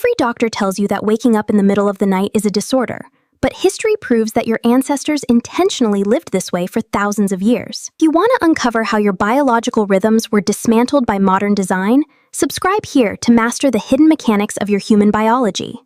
Every doctor tells you that waking up in the middle of the night is a disorder, but history proves that your ancestors intentionally lived this way for thousands of years. If you want to uncover how your biological rhythms were dismantled by modern design, subscribe here to master the hidden mechanics of your human biology.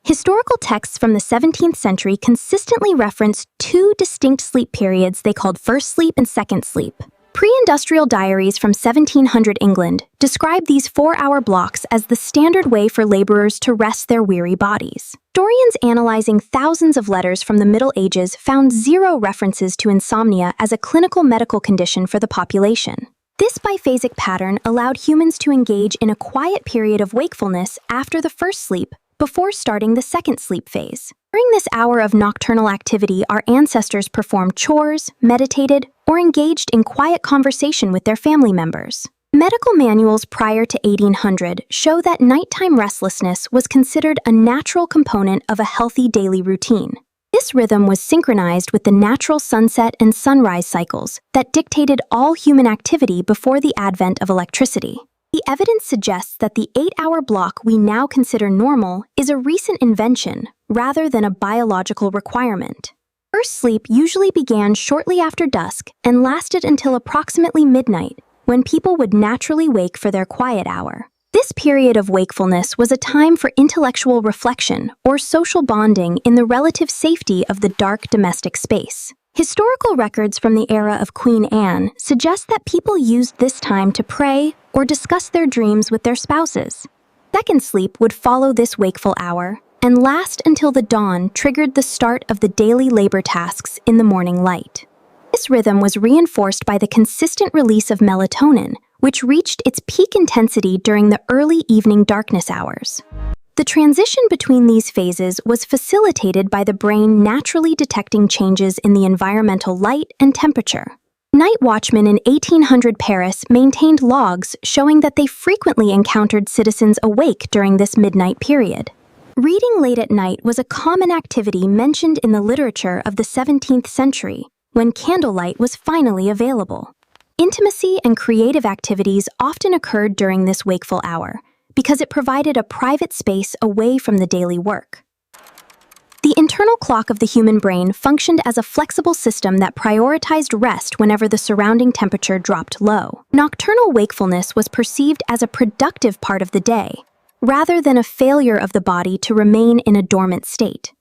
Historical texts from the 17th century consistently reference two distinct sleep periods they called first sleep and second sleep. Pre-industrial diaries from 1700 England describe these 4-hour blocks as the standard way for laborers to rest their weary bodies. Historians analyzing thousands of letters from the Middle Ages found zero references to insomnia as a clinical medical condition for the population. This biphasic pattern allowed humans to engage in a quiet period of wakefulness after the first sleep before starting the second sleep phase. During this hour of nocturnal activity, our ancestors performed chores, meditated, or engaged in quiet conversation with their family members. Medical manuals prior to 1800 show that nighttime restlessness was considered a natural component of a healthy daily routine. This rhythm was synchronized with the natural sunset and sunrise cycles that dictated all human activity before the advent of electricity. The evidence suggests that the 8-hour block we now consider normal is a recent invention rather than a biological requirement. First sleep usually began shortly after dusk and lasted until approximately midnight, when people would naturally wake for their quiet hour. This period of wakefulness was a time for intellectual reflection or social bonding in the relative safety of the dark domestic space. Historical records from the era of Queen Anne suggest that people used this time to pray or discuss their dreams with their spouses. Second sleep would follow this wakeful hour and last until the dawn triggered the start of the daily labor tasks in the morning light. This rhythm was reinforced by the consistent release of melatonin, which reached its peak intensity during the early evening darkness hours. The transition between these phases was facilitated by the brain naturally detecting changes in the environmental light and temperature. Night watchmen in 1800 Paris maintained logs showing that they frequently encountered citizens awake during this midnight period. Reading late at night was a common activity mentioned in the literature of the 17th century, when candlelight was finally available. Intimacy and creative activities often occurred during this wakeful hour, because it provided a private space away from the daily work. The internal clock of the human brain functioned as a flexible system that prioritized rest whenever the surrounding temperature dropped low. Nocturnal wakefulness was perceived as a productive part of the day, rather than a failure of the body to remain in a dormant state.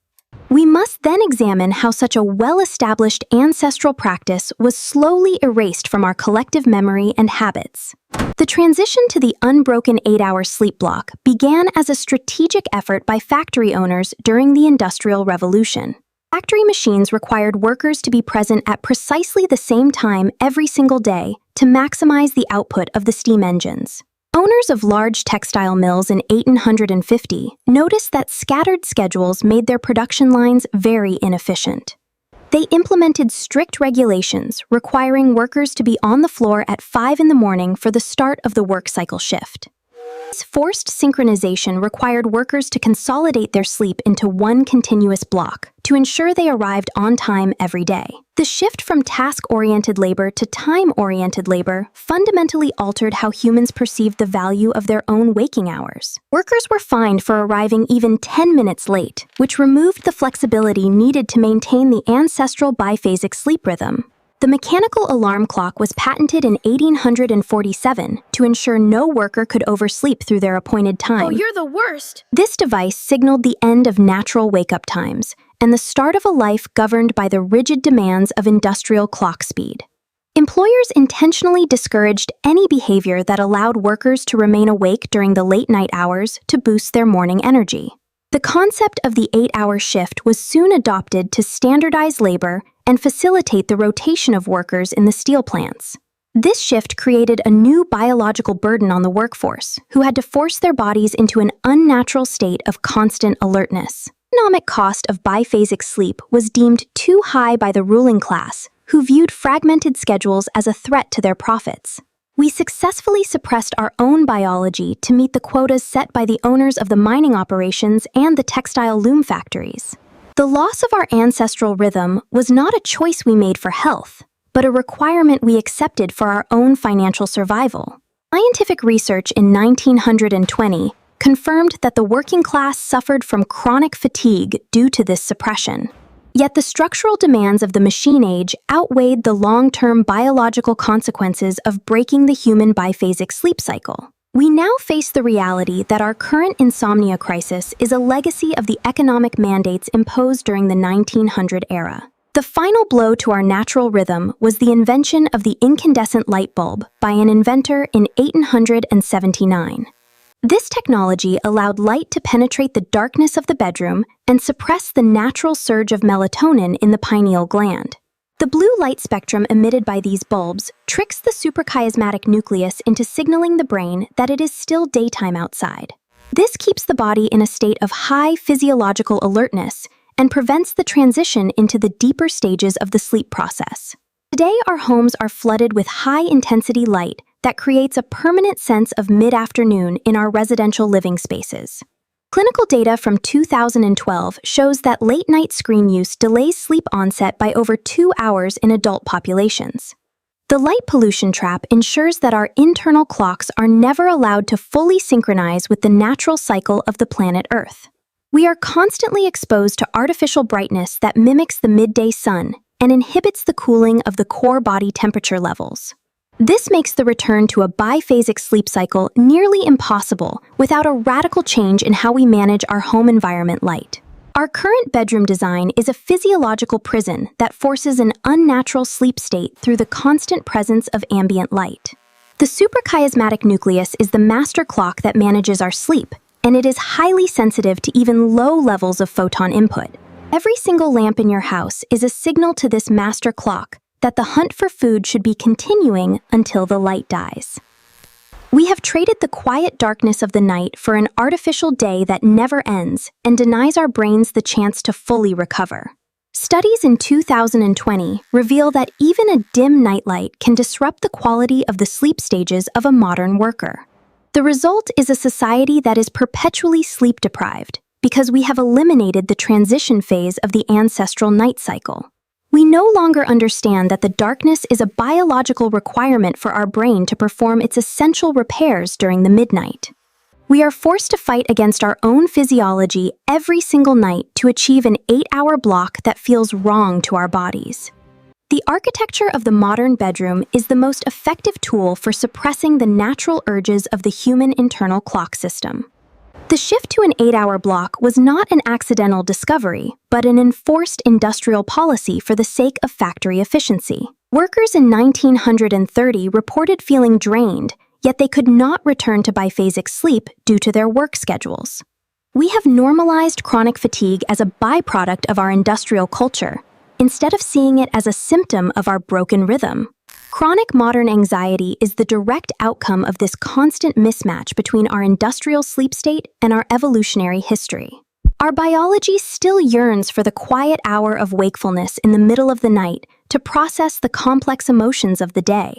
We must then examine how such a well-established ancestral practice was slowly erased from our collective memory and habits. The transition to the unbroken 8-hour sleep block began as a strategic effort by factory owners during the Industrial Revolution. Factory machines required workers to be present at precisely the same time every single day to maximize the output of the steam engines. Owners of large textile mills in 1850 noticed that scattered schedules made their production lines very inefficient. They implemented strict regulations requiring workers to be on the floor at 5 in the morning for the start of the work cycle shift. This forced synchronization required workers to consolidate their sleep into one continuous block to ensure they arrived on time every day. The shift from task-oriented labor to time-oriented labor fundamentally altered how humans perceived the value of their own waking hours. Workers were fined for arriving even 10 minutes late, which removed the flexibility needed to maintain the ancestral biphasic sleep rhythm. The mechanical alarm clock was patented in 1847 to ensure no worker could oversleep through their appointed time. Oh, you're the worst! This device signaled the end of natural wake-up times and the start of a life governed by the rigid demands of industrial clock speed. Employers intentionally discouraged any behavior that allowed workers to remain awake during the late night hours to boost their morning energy. The concept of the 8-hour shift was soon adopted to standardize labor and facilitate the rotation of workers in the steel plants. This shift created a new biological burden on the workforce, who had to force their bodies into an unnatural state of constant alertness. The economic cost of biphasic sleep was deemed too high by the ruling class, who viewed fragmented schedules as a threat to their profits. We successfully suppressed our own biology to meet the quotas set by the owners of the mining operations and the textile loom factories. The loss of our ancestral rhythm was not a choice we made for health, but a requirement we accepted for our own financial survival. Scientific research in 1920 confirmed that the working class suffered from chronic fatigue due to this suppression. Yet the structural demands of the machine age outweighed the long-term biological consequences of breaking the human biphasic sleep cycle. We now face the reality that our current insomnia crisis is a legacy of the economic mandates imposed during the 1900 era. The final blow to our natural rhythm was the invention of the incandescent light bulb by an inventor in 1879. This technology allowed light to penetrate the darkness of the bedroom and suppress the natural surge of melatonin in the pineal gland. The blue light spectrum emitted by these bulbs tricks the suprachiasmatic nucleus into signaling the brain that it is still daytime outside. This keeps the body in a state of high physiological alertness and prevents the transition into the deeper stages of the sleep process. Today, our homes are flooded with high-intensity light that creates a permanent sense of mid-afternoon in our residential living spaces. Clinical data from 2012 shows that late-night screen use delays sleep onset by over 2 hours in adult populations. The light pollution trap ensures that our internal clocks are never allowed to fully synchronize with the natural cycle of the planet Earth. We are constantly exposed to artificial brightness that mimics the midday sun and inhibits the cooling of the core body temperature levels. This makes the return to a biphasic sleep cycle nearly impossible without a radical change in how we manage our home environment light. Our current bedroom design is a physiological prison that forces an unnatural sleep state through the constant presence of ambient light. The suprachiasmatic nucleus is the master clock that manages our sleep, and it is highly sensitive to even low levels of photon input. Every single lamp in your house is a signal to this master clock that the hunt for food should be continuing until the light dies. We have traded the quiet darkness of the night for an artificial day that never ends and denies our brains the chance to fully recover. Studies in 2020 reveal that even a dim nightlight can disrupt the quality of the sleep stages of a modern worker. The result is a society that is perpetually sleep-deprived because we have eliminated the transition phase of the ancestral night cycle. We no longer understand that the darkness is a biological requirement for our brain to perform its essential repairs during the midnight. We are forced to fight against our own physiology every single night to achieve an 8-hour block that feels wrong to our bodies. The architecture of the modern bedroom is the most effective tool for suppressing the natural urges of the human internal clock system. The shift to an 8-hour block was not an accidental discovery, but an enforced industrial policy for the sake of factory efficiency. Workers in 1930 reported feeling drained, yet they could not return to biphasic sleep due to their work schedules. We have normalized chronic fatigue as a byproduct of our industrial culture, instead of seeing it as a symptom of our broken rhythm. Chronic modern anxiety is the direct outcome of this constant mismatch between our industrial sleep state and our evolutionary history. Our biology still yearns for the quiet hour of wakefulness in the middle of the night to process the complex emotions of the day.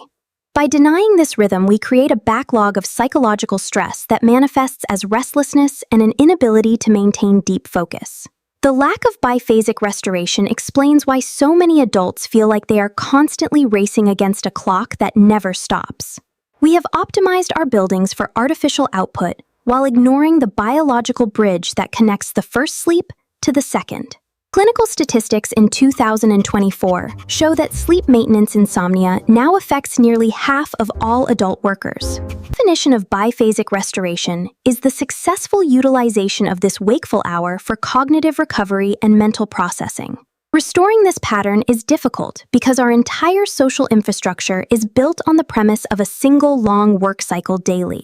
By denying this rhythm, we create a backlog of psychological stress that manifests as restlessness and an inability to maintain deep focus. The lack of biphasic restoration explains why so many adults feel like they are constantly racing against a clock that never stops. We have optimized our buildings for artificial output while ignoring the biological bridge that connects the first sleep to the second. Clinical statistics in 2024 show that sleep maintenance insomnia now affects nearly half of all adult workers. The definition of biphasic restoration is the successful utilization of this wakeful hour for cognitive recovery and mental processing. Restoring this pattern is difficult because our entire social infrastructure is built on the premise of a single long work cycle daily.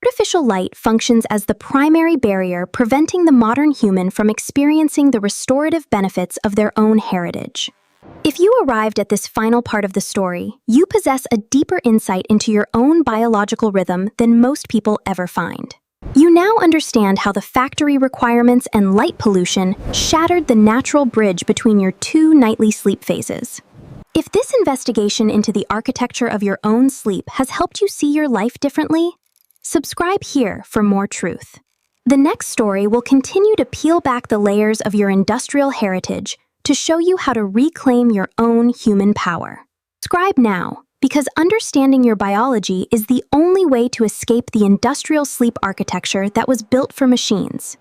Artificial light functions as the primary barrier preventing the modern human from experiencing the restorative benefits of their own heritage. If you arrived at this final part of the story, you possess a deeper insight into your own biological rhythm than most people ever find. You now understand how the factory requirements and light pollution shattered the natural bridge between your two nightly sleep phases. If this investigation into the architecture of your own sleep has helped you see your life differently, subscribe here for more truth. The next story will continue to peel back the layers of your industrial heritage to show you how to reclaim your own human power. Subscribe now Because understanding your biology is the only way to escape the industrial sleep architecture that was built for machines.